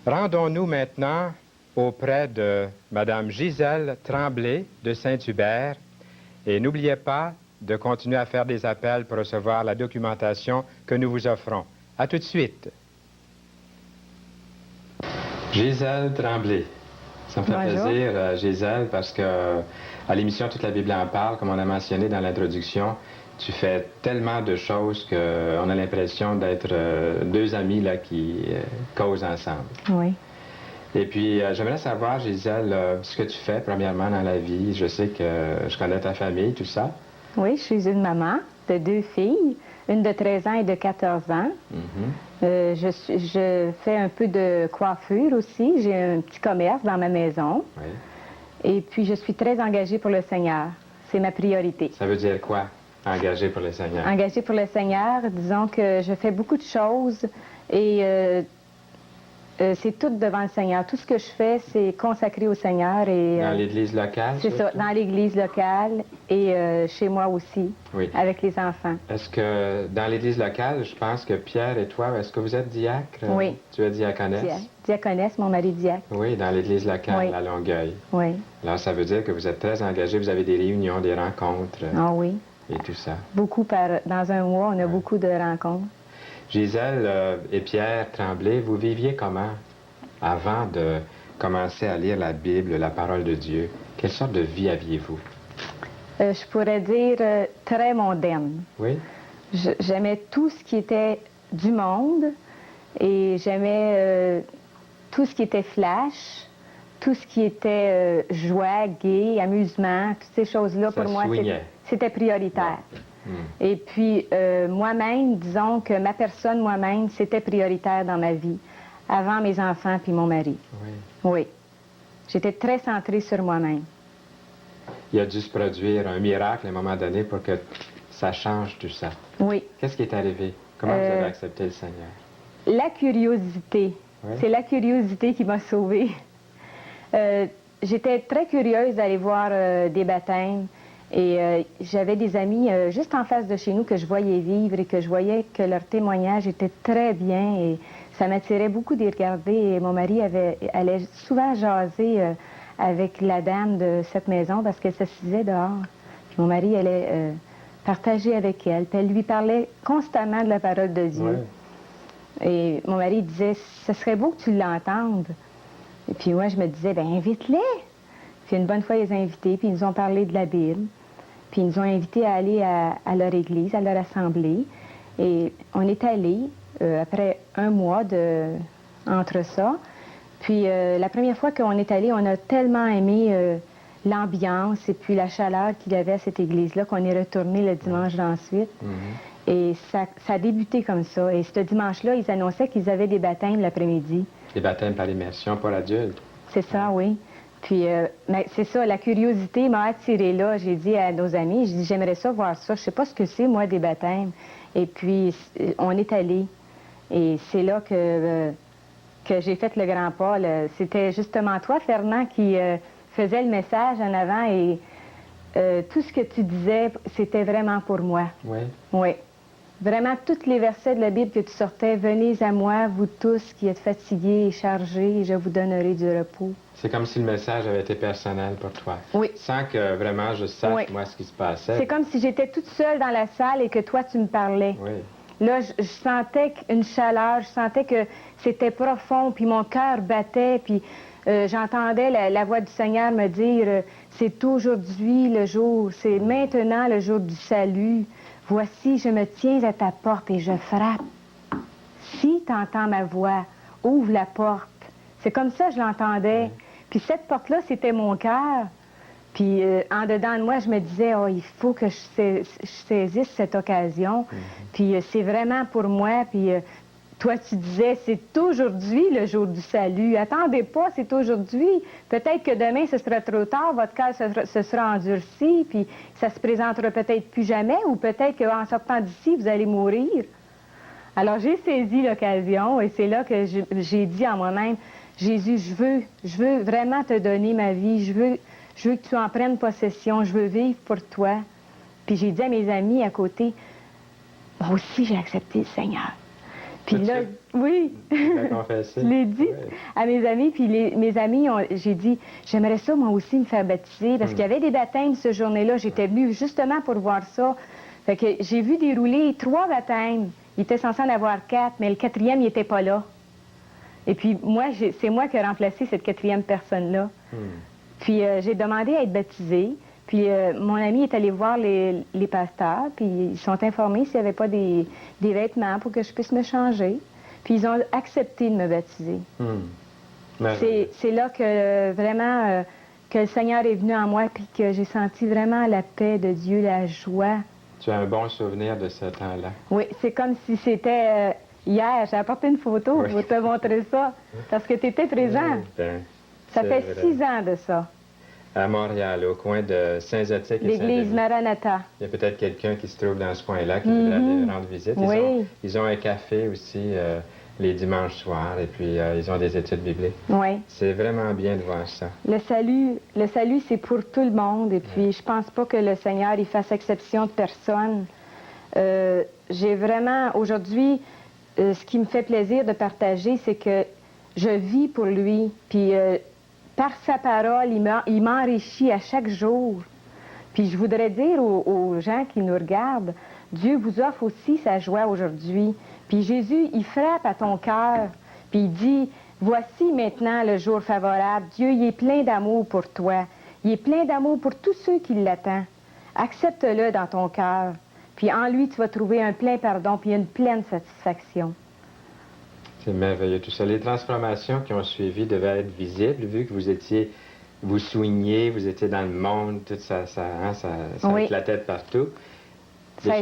Rendons-nous maintenant auprès de Mme Gisèle Tremblay de Saint-Hubert et n'oubliez pas de continuer à faire des appels pour recevoir la documentation que nous vous offrons. À tout de suite. Gisèle Tremblay. Ça me fait plaisir, Gisèle, parce que à l'émission Toute la Bible en parle, comme on a mentionné dans l'introduction, tu fais tellement de choses qu'on a l'impression d'être deux amis là, qui causent ensemble. Oui. Et puis, j'aimerais savoir, Gisèle, ce que tu fais premièrement dans la vie. Je sais que je connais ta famille, tout ça. Oui, je suis une maman de 2 filles, une de 13 ans et de 14 ans. Je fais un peu de coiffure aussi. J'ai un petit commerce dans ma maison. Oui. Et puis, je suis très engagée pour le Seigneur. C'est ma priorité. Ça veut dire quoi, engagée pour le Seigneur? Engagée pour le Seigneur, disons que je fais beaucoup de choses et c'est tout devant le Seigneur. Tout ce que je fais, c'est consacré au Seigneur. Et, dans l'église locale? C'est ça, dans l'église locale et chez moi aussi, oui. Avec les enfants. Est-ce que dans l'église locale, je pense que Pierre et toi, est-ce que vous êtes diacre? Oui. Tu es diaconesse? Diaconesse, mon mari diacre. Oui, dans l'église locale, oui. à Longueuil. Oui. Alors, ça veut dire que vous êtes très engagé, vous avez des réunions, des rencontres. Ah oui. Et tout ça. Beaucoup dans un mois, on a beaucoup de rencontres. Gisèle et Pierre Tremblay, vous viviez comment avant de commencer à lire la Bible, la parole de Dieu? Quelle sorte de vie aviez-vous? Je pourrais dire très mondaine. Oui? J'aimais tout ce qui était du monde et j'aimais tout ce qui était flash, tout ce qui était joie, gai, amusement, toutes ces choses-là, pour moi, c'était prioritaire. Et puis, moi-même, disons que ma personne, moi-même, c'était prioritaire dans ma vie, avant mes enfants puis mon mari. Oui. Oui. J'étais très centrée sur moi-même. Il a dû se produire un miracle à un moment donné pour que ça change tout ça. Oui. Qu'est-ce qui est arrivé? Comment vous avez accepté le Seigneur? La curiosité. Oui? C'est la curiosité qui m'a sauvée. J'étais très curieuse d'aller voir des baptêmes. Et j'avais des amis juste en face de chez nous que je voyais vivre et que je voyais que leur témoignage était très bien et ça m'attirait beaucoup d'y regarder. Et mon mari allait souvent jaser avec la dame de cette maison parce qu'elle s'assisait dehors. Puis mon mari allait partager avec elle. Puis elle lui parlait constamment de la parole de Dieu. Ouais. Et mon mari disait, ce serait beau que tu l'entendes. Et puis moi, je me disais, bien, invite-les. Puis une bonne fois, ils les ont invités, puis ils nous ont parlé de la Bible. Puis ils nous ont invités à aller à leur église, à leur assemblée. Et on est allés après un mois entre ça. Puis la première fois qu'on est allés, on a tellement aimé l'ambiance et puis la chaleur qu'il y avait à cette église-là qu'on est retourné le dimanche d'ensuite. Et ça a débuté comme ça. Et ce dimanche-là, ils annonçaient qu'ils avaient des baptêmes l'après-midi. Des baptêmes par immersion pour adultes? C'est ça, oui. Puis, c'est ça, la curiosité m'a attirée là. J'ai dit à nos amis, j'ai dit, j'aimerais ça voir ça. Je sais pas ce que c'est, moi, des baptêmes. Et puis, on est allés. Et c'est là que j'ai fait le grand pas. C'était justement toi, Fernand, qui faisais le message en avant. Et tout ce que tu disais, c'était vraiment pour moi. Oui. Oui. Vraiment, tous les versets de la Bible que tu sortais, « Venez à moi, vous tous qui êtes fatigués et chargés, et je vous donnerai du repos. » C'est comme si le message avait été personnel pour toi. Oui. Sans que vraiment je sache, moi, ce qui se passait. C'est comme si j'étais toute seule dans la salle et que toi, tu me parlais. Oui. Là, je sentais une chaleur, je sentais que c'était profond, puis mon cœur battait, puis j'entendais la voix du Seigneur me dire, c'est aujourd'hui le jour, c'est maintenant le jour du salut. Voici, je me tiens à ta porte et je frappe. Si tu entends ma voix, ouvre la porte. C'est comme ça que je l'entendais. Oui. Puis cette porte-là, c'était mon cœur. Puis en dedans de moi, je me disais, oh, il faut que je saisisse cette occasion. Puis c'est vraiment pour moi. Puis toi, tu disais, c'est aujourd'hui le jour du salut. Attendez pas, c'est aujourd'hui. Peut-être que demain, ce sera trop tard, votre cœur se sera endurci, puis ça se présentera peut-être plus jamais, ou peut-être qu'en sortant d'ici, vous allez mourir. Alors, j'ai saisi l'occasion, et c'est là que j'ai dit en moi-même, Jésus, je veux vraiment te donner ma vie, je veux que tu en prennes possession, je veux vivre pour toi. Puis j'ai dit à mes amis à côté, moi aussi, j'ai accepté le Seigneur. Puis là, oui, je l'ai dit à mes amis, puis mes amis, j'ai dit, j'aimerais ça moi aussi me faire baptiser, parce qu'il y avait des baptêmes ce journée-là, j'étais venue justement pour voir ça. Fait que j'ai vu dérouler 3 baptêmes. Il était censé en avoir 4, mais le 4e, il n'était pas là. Et puis moi, c'est moi qui ai remplacé cette 4e personne-là. Puis j'ai demandé à être baptisée. Puis mon ami est allé voir les pasteurs, puis ils sont informés s'il n'y avait pas des vêtements pour que je puisse me changer. Puis ils ont accepté de me baptiser. C'est là que vraiment que le Seigneur est venu en moi, puis que j'ai senti vraiment la paix de Dieu, la joie. Tu as un bon souvenir de ce temps-là? Oui, c'est comme si c'était hier. J'ai apporté une photo pour te montrer ça, parce que tu étais présent. Ça fait 6 ans de ça. À Montréal, au coin de Saint-Zotique et l'église Maranatha. Il y a peut-être quelqu'un qui se trouve dans ce coin-là qui voudrait aller rendre visite. Ils ont un café aussi les dimanches soirs et puis ils ont des études bibliques. C'est vraiment bien de voir ça. Le salut, c'est pour tout le monde et puis je pense pas que le Seigneur il fasse exception de personne. J'ai vraiment, aujourd'hui, ce qui me fait plaisir de partager, c'est que je vis pour lui, puis par sa parole, il m'enrichit à chaque jour. Puis je voudrais dire aux gens qui nous regardent, Dieu vous offre aussi sa joie aujourd'hui. Puis Jésus, il frappe à ton cœur, puis il dit, voici maintenant le jour favorable. Dieu, il est plein d'amour pour toi. Il est plein d'amour pour tous ceux qui l'attendent. Accepte-le dans ton cœur. Puis en lui, tu vas trouver un plein pardon, puis une pleine satisfaction. C'est merveilleux tout ça. Les transformations qui ont suivi devaient être visibles, vu que vous soigniez, vous étiez dans le monde, tout ça éclatait de partout. Ça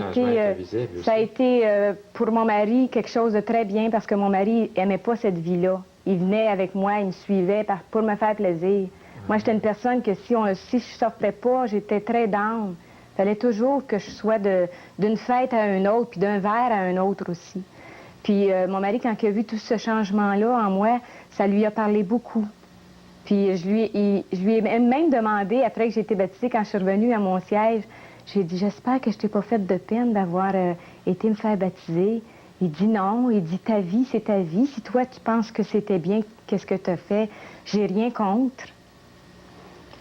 a été pour mon mari quelque chose de très bien, parce que mon mari n'aimait pas cette vie-là. Il venait avec moi, il me suivait pour me faire plaisir. Moi, j'étais une personne que si je sortais pas, j'étais très down. Il fallait toujours que je sois d'une fête à une autre, puis d'un verre à un autre aussi. Puis mon mari, quand il a vu tout ce changement-là en moi, ça lui a parlé beaucoup. Puis je lui ai même demandé, après que j'ai été baptisée, quand je suis revenue à mon siège, j'ai dit, j'espère que je t'ai pas fait de peine d'avoir été me faire baptiser. Il dit non, il dit, ta vie, c'est ta vie. Si toi, tu penses que c'était bien, qu'est-ce que tu as fait? J'ai rien contre.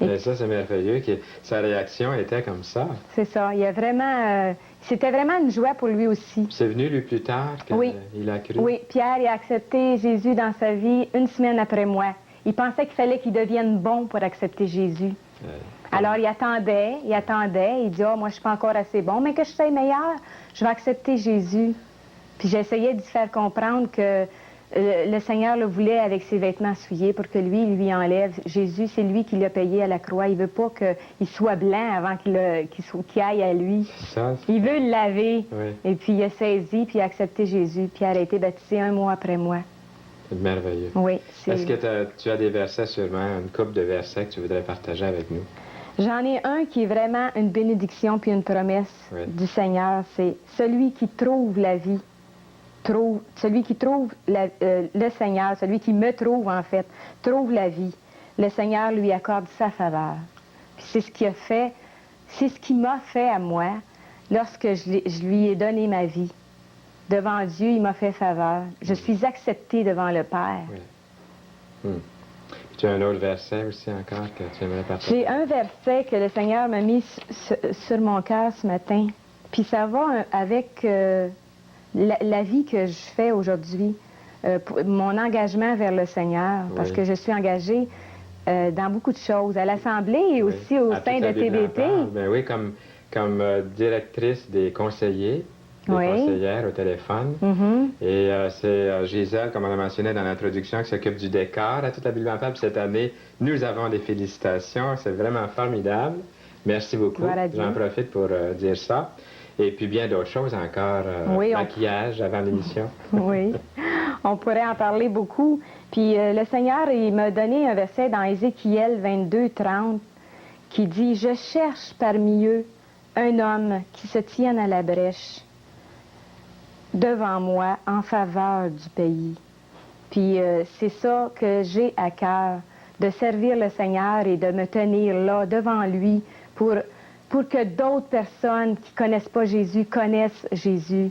Et ça, c'est merveilleux. Sa réaction était comme ça. C'est ça. Il a vraiment... c'était vraiment une joie pour lui aussi. C'est venu, lui, plus tard, qu'il a cru? Oui, Pierre il a accepté Jésus dans sa vie 1 semaine après moi. Il pensait qu'il fallait qu'il devienne bon pour accepter Jésus. Alors, il attendait. Il dit, moi, je suis pas encore assez bon, mais que je sois meilleur, je vais accepter Jésus. Puis j'essayais de lui faire comprendre que le Seigneur le voulait avec ses vêtements souillés pour que lui enlève. Jésus, c'est lui qui l'a payé à la croix. Il veut pas qu'il soit blanc avant qu'il aille à lui. Il veut le laver. Et puis il a saisi, puis il a accepté Jésus. Puis il a été baptisé 1 mois après moi. C'est merveilleux. Oui. Est-ce que tu as des versets, sûrement, une couple de versets que tu voudrais partager avec nous? J'en ai un qui est vraiment une bénédiction puis une promesse du Seigneur. C'est celui qui trouve la vie. Celui qui trouve le Seigneur, celui qui me trouve en fait, trouve la vie. Le Seigneur lui accorde sa faveur. Puis c'est ce qu'il a fait, c'est ce qu'il m'a fait à moi lorsque je lui ai donné ma vie. Devant Dieu, il m'a fait faveur. Je suis acceptée devant le Père. Tu as un autre verset aussi encore que tu aimerais partager? J'ai un verset que le Seigneur m'a mis sur mon cœur ce matin. Puis ça va avec... la vie que je fais aujourd'hui, mon engagement vers le Seigneur, parce que je suis engagée dans beaucoup de choses, à l'Assemblée et aussi au sein de TBT. Ben oui, comme directrice des conseillers, des conseillères au téléphone. Et c'est Gisèle, comme on a mentionné dans l'introduction, qui s'occupe du décor à toute la Bible en Parle. Cette année, nous avons des félicitations. C'est vraiment formidable. Merci beaucoup. J'en profite pour dire ça. Et puis bien d'autres choses encore, maquillage avant l'émission. Oui, on pourrait en parler beaucoup. Puis le Seigneur, il m'a donné un verset dans Ézéchiel 22, 30, qui dit « Je cherche parmi eux un homme qui se tienne à la brèche devant moi en faveur du pays. » Puis c'est ça que j'ai à cœur, de servir le Seigneur et de me tenir là devant lui pour que d'autres personnes qui ne connaissent pas Jésus connaissent Jésus.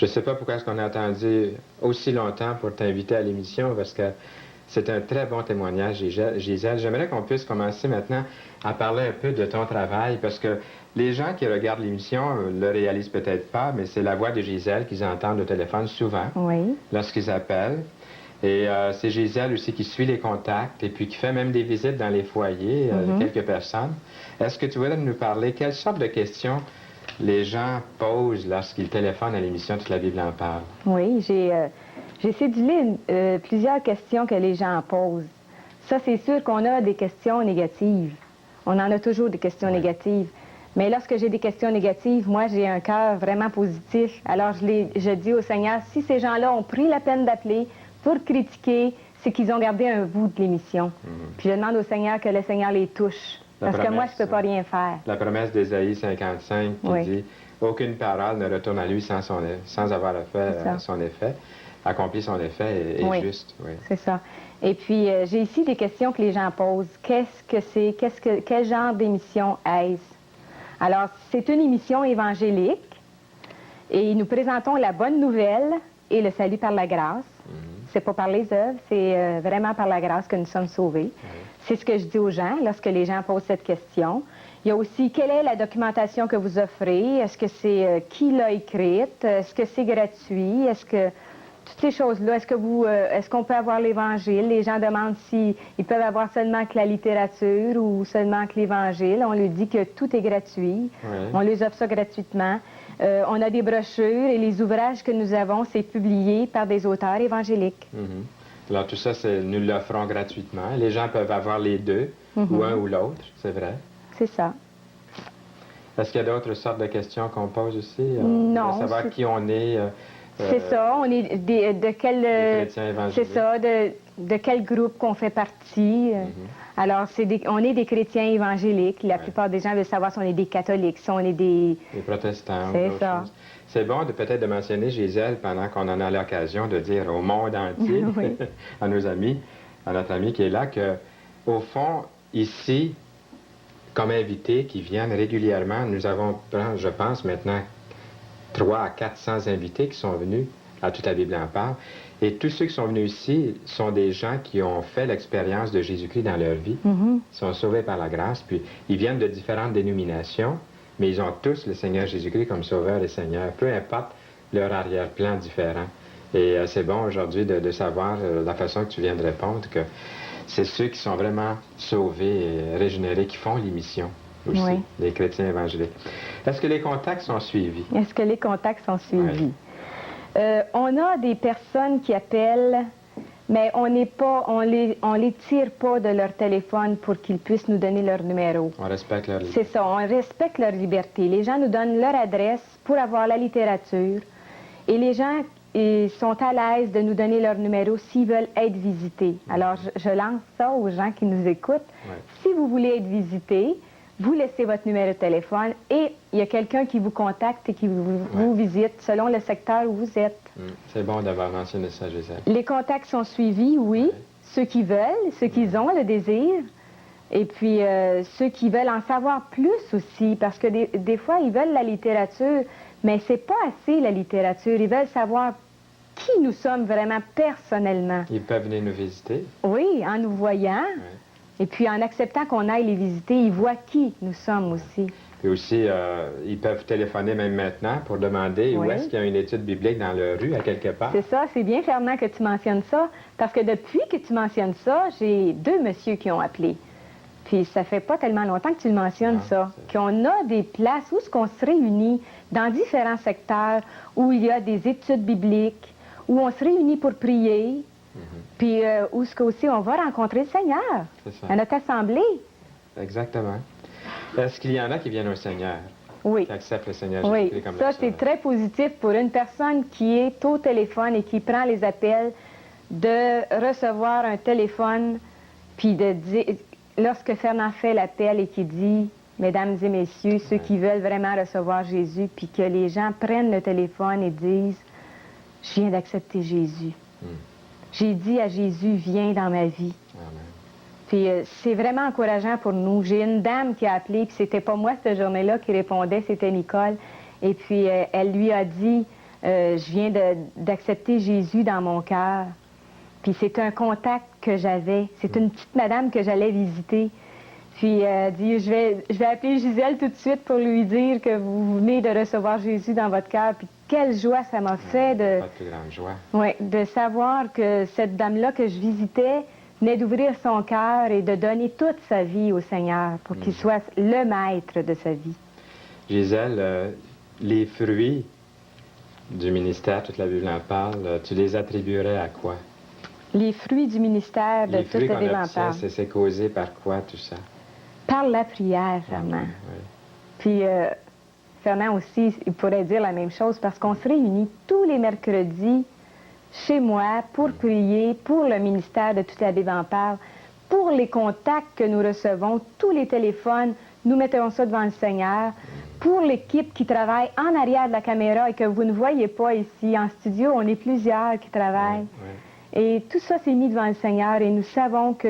Je ne sais pas pourquoi est-ce qu'on a attendu aussi longtemps pour t'inviter à l'émission, parce que c'est un très bon témoignage, Gisèle. J'aimerais qu'on puisse commencer maintenant à parler un peu de ton travail, parce que les gens qui regardent l'émission ne le réalisent peut-être pas, mais c'est la voix de Gisèle qu'ils entendent au téléphone souvent, Oui. lorsqu'ils appellent. Et c'est Gisèle aussi qui suit les contacts et puis qui fait même des visites dans les foyers de quelques personnes. Est-ce que tu voudrais nous parler, quelles sortes de questions les gens posent lorsqu'ils téléphonent à l'émission Toute la Bible en parle? Oui, j'ai cédulé plusieurs questions que les gens posent. Ça, c'est sûr qu'on a des questions négatives. On en a toujours des questions négatives. Mais lorsque j'ai des questions négatives, moi, j'ai un cœur vraiment positif. Alors, je dis au Seigneur, si ces gens-là ont pris la peine d'appeler pour critiquer, c'est qu'ils ont gardé un bout de l'émission. Puis je demande au Seigneur que le Seigneur les touche. Parce que moi, je ne peux pas rien faire. La promesse d'Ésaïe 55 qui dit « Aucune parole ne retourne à lui sans avoir fait son effet, accompli son effet et juste. » C'est ça. Et puis, j'ai ici des questions que les gens posent. Qu'est-ce que c'est? Quel genre d'émission est-ce? Alors, c'est une émission évangélique et nous présentons la bonne nouvelle et le salut par la grâce. C'est pas par les œuvres, c'est vraiment par la grâce que nous sommes sauvés. C'est ce que je dis aux gens lorsque les gens posent cette question. Il y a aussi, quelle est la documentation que vous offrez? Est-ce que c'est qui l'a écrite? Est-ce que c'est gratuit? Est-ce que toutes ces choses-là, est-ce qu'on peut avoir l'Évangile? Les gens demandent s'ils peuvent avoir seulement que la littérature ou seulement que l'Évangile. On lui dit que tout est gratuit. On les offre ça gratuitement. On a des brochures et les ouvrages que nous avons, c'est publié par des auteurs évangéliques. Alors tout ça, nous l'offrons gratuitement. Les gens peuvent avoir les deux, ou un ou l'autre, c'est vrai. C'est ça. Est-ce qu'il y a d'autres sortes de questions qu'on pose aussi? Non. Savoir qui on est. C'est ça, on est de quel... chrétiens évangéliques. C'est ça, de quel groupe qu'on fait partie. Alors, on est des chrétiens évangéliques. La plupart des gens veulent savoir si on est des catholiques, si on est des protestants. C'est ça. C'est bon peut-être de mentionner, Gisèle, pendant qu'on en a l'occasion de dire au monde entier, à nos amis, à notre ami qui est là, que au fond, ici, comme invités qui viennent régulièrement, nous avons, je pense maintenant, 300 à 400 invités qui sont venus à Toute la Bible en parle. Et tous ceux qui sont venus ici sont des gens qui ont fait l'expérience de Jésus-Christ dans leur vie, sont sauvés par la grâce, puis ils viennent de différentes dénominations, mais ils ont tous le Seigneur Jésus-Christ comme Sauveur et Seigneur, peu importe leur arrière-plan différent. Et c'est bon aujourd'hui de savoir, la façon que tu viens de répondre, que c'est ceux qui sont vraiment sauvés et régénérés qui font l'émission aussi, les chrétiens évangéliques. Est-ce que les contacts sont suivis? Est-ce que les contacts sont suivis? On a des personnes qui appellent, mais on les tire pas de leur téléphone pour qu'ils puissent nous donner leur numéro. On respecte leur liberté. C'est ça, on respecte leur liberté. Les gens nous donnent leur adresse pour avoir la littérature. Et les gens sont à l'aise de nous donner leur numéro s'ils veulent être visités. Alors, je lance ça aux gens qui nous écoutent. Si vous voulez être visités, vous laissez votre numéro de téléphone et il y a quelqu'un qui vous contacte et qui vous visite selon le secteur où vous êtes. C'est bon d'avoir mentionné ça, Gisèle. Les contacts sont suivis, oui. Ceux qui veulent, ceux qui ont le désir. Et puis, ceux qui veulent en savoir plus aussi, parce que des fois, ils veulent la littérature, mais c'est pas assez la littérature. Ils veulent savoir qui nous sommes vraiment personnellement. Ils peuvent venir nous visiter. Oui, en nous voyant. Et puis, en acceptant qu'on aille les visiter, ils voient qui nous sommes aussi. Et aussi, ils peuvent téléphoner même maintenant pour demander où est-ce qu'il y a une étude biblique dans leur rue, à quelque part. C'est ça, c'est bien, Fernand, que tu mentionnes ça, parce que depuis que tu mentionnes ça, j'ai 2 messieurs qui ont appelé. Puis ça fait pas tellement longtemps que tu le mentionnes, qu'on a des places où on se réunit dans différents secteurs, où il y a des études bibliques, où on se réunit pour prier, puis où aussi on va rencontrer le Seigneur à notre assemblée. Exactement. Est-ce qu'il y en a qui viennent au Seigneur? Oui. Qui acceptent le Seigneur Jésus-Christ comme ça, c'est très positif pour une personne qui est au téléphone et qui prend les appels, de recevoir un téléphone, puis de dire, lorsque Fernand fait l'appel et qui dit, mesdames et messieurs, ceux qui veulent vraiment recevoir Jésus, puis que les gens prennent le téléphone et disent, je viens d'accepter Jésus. J'ai dit à Jésus, viens dans ma vie. Amen. Puis c'est vraiment encourageant pour nous. J'ai une dame qui a appelé, puis c'était pas moi cette journée-là qui répondait, c'était Nicole. Et puis elle lui a dit, Je viens d'accepter Jésus dans mon cœur. Puis c'est un contact que j'avais. C'est une petite madame que j'allais visiter. Puis elle dit, je vais appeler Gisèle tout de suite pour lui dire que vous venez de recevoir Jésus dans votre cœur. Puis quelle joie ça m'a fait de... Pas de plus grande joie. Oui, de savoir que cette dame-là que je visitais venait d'ouvrir son cœur et de donner toute sa vie au Seigneur pour qu'il soit le maître de sa vie. Gisèle, les fruits du ministère, toute la Bible en parle, tu les attribuerais à quoi? Les fruits du ministère de toute la Bible en parle. C'est causé par quoi tout ça? Par la prière, Fernand. Oui. Puis, Fernand aussi, il pourrait dire la même chose parce qu'on se réunit tous les mercredis chez moi pour prier, pour le ministère de toute la Bible en parle, pour les contacts que nous recevons, tous les téléphones, nous mettons ça devant le Seigneur, pour l'équipe qui travaille en arrière de la caméra et que vous ne voyez pas ici en studio, on est plusieurs qui travaillent. Et tout ça s'est mis devant le Seigneur et nous savons que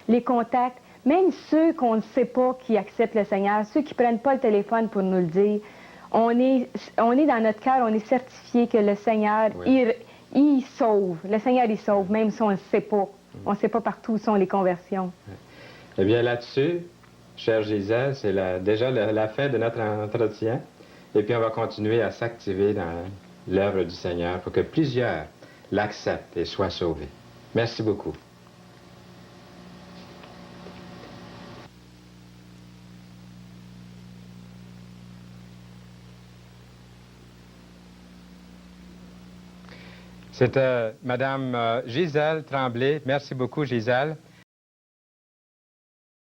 les contacts, même ceux qu'on ne sait pas qui acceptent le Seigneur, ceux qui ne prennent pas le téléphone pour nous le dire, on est dans notre cœur, on est certifié que le Seigneur, il sauve. Le Seigneur, il sauve, même si on ne sait pas. On ne sait pas partout où sont les conversions. Eh bien, là-dessus, chère Gisèle, c'est déjà la fin de notre entretien. Et puis, on va continuer à s'activer dans l'œuvre du Seigneur pour que plusieurs l'acceptent et soient sauvés. Merci beaucoup. C'était Madame Gisèle Tremblay. Merci beaucoup, Gisèle.